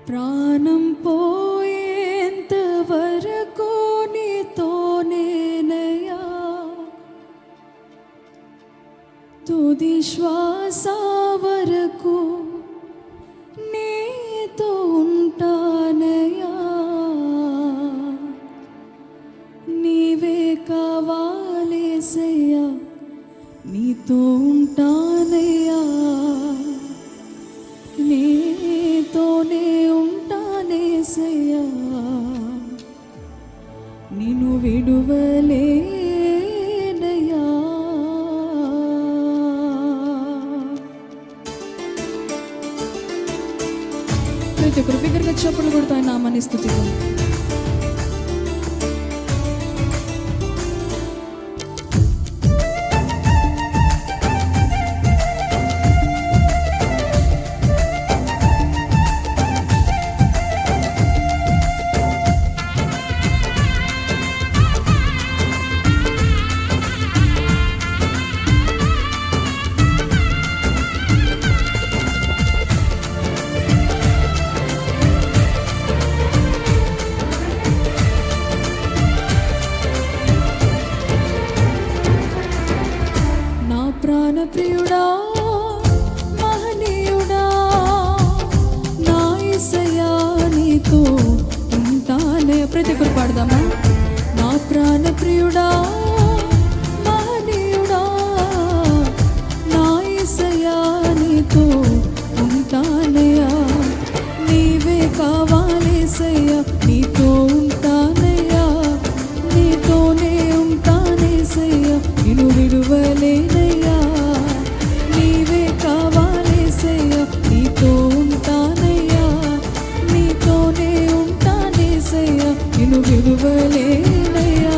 ప్రాణం పోయేంత వరకు నీతోనేనయ్యా, తుది శ్వాస వరకు నీతో ఉంటానయ్యా. నీవే కావాలేసయ్యా, నీతో ఉంటానయ్యా, నీతోనే ఉంటానేసయ్యా, నిన్ను విడువలేనయ్యా. ప్రతి ఒక్కరు బిగ్గరగా చప్పట్లు కొడుతూ ఆయన నామాన్ని స్తుతిద్దాం. ప్రాణప్రియుడా, మహనీయుడా, నా యేసయ్యా నీతో ఉంటానే. ప్రతి ఒక్కరు పాడదామా? నా ప్రాణప్రియుడా, మహనీయుడా, నా యేసయ్యా నీతో ఉంటానయ్యా, నీవే కావాలేసయ్యా, నీతో ఉంటానయ్యా, నీతోనే ఉంటానేసయ్యా, నిన్ను విడువలేనయ్యా. నీవే కావాలేసయ్యా, నీతో ఉంటానయ్యా, నీతోనే ఉంటానేసయ్యా, నిన్ను విడువలేనయ్యా.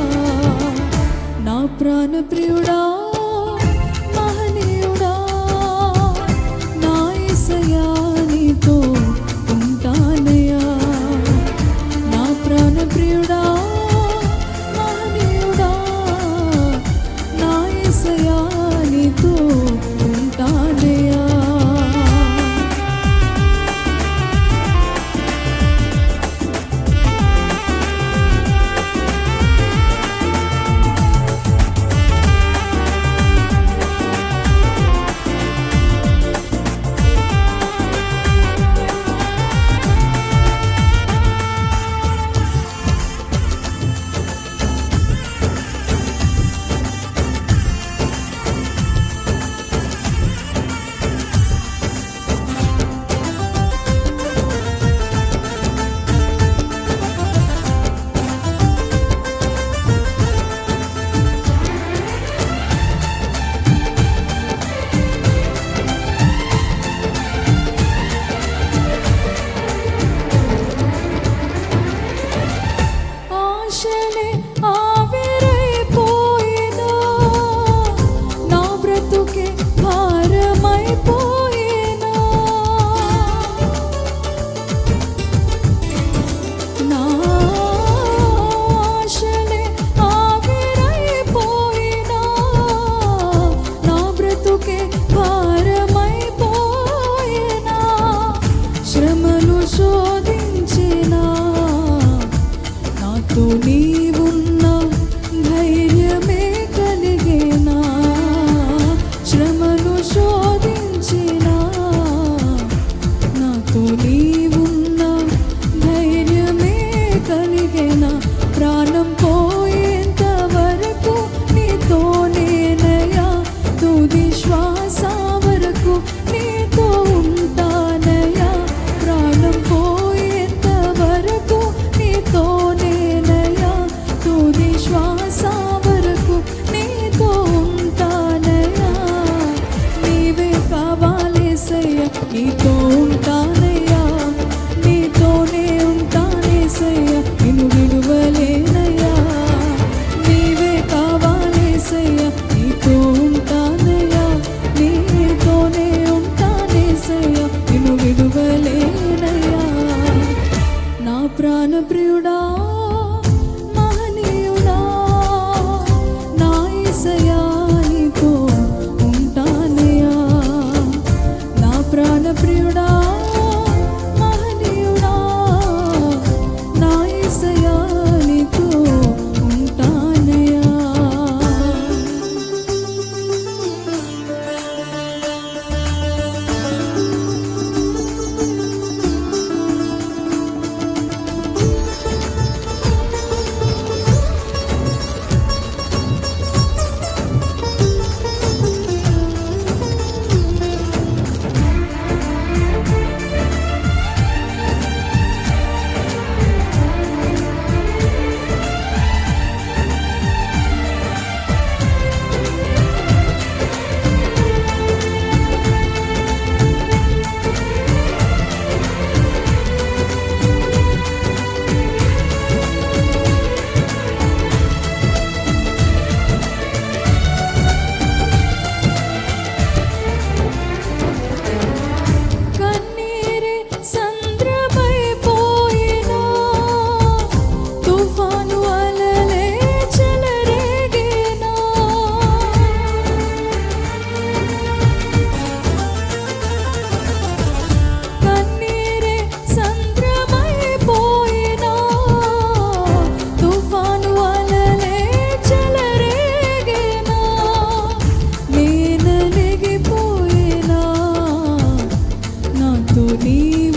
నా ప్రాణప్రియుడా, మహనీయుడా, నా యేసయ్యా నీతో ఉంటానయ్యా. నా ప్రాణప్రియుడా, మహనీయుడా, నా యేసయ్యా నీతో ఉంటానయ్యా. నీవున్నా ధైర్యమే కలిగేనా, శ్రమను శోధించినా నాతో నీవున్నా ధైర్యమే కలిగేనా. ప్రాణం పోయేంత వరకు నీతోనేనయ్యా, తుది శ్వాస వరకు నీతో ఉంటానయ్యా. ప్రాణం పోయేంత వరకు నీతోనే, తుది శ్వాస వరకు నీతో ఉంటానయ్యా. నీవే కావాలేసయ్యా, నీతో ఉంటానయ్యా, నీతోనే ఉంటానేసయ్యా, నిన్ను విడువలేనయ్యా. నీవే కావాలేసయ్యా, నీతో ఉంటానయ్యా, నీతోనే ఉంటానేసయ్యా, నిన్ను విడువలేనయ్యా. నా ప్రాణప్రియుడా, ప్రాణప్రియుడా, మహనీయుడా, నీవే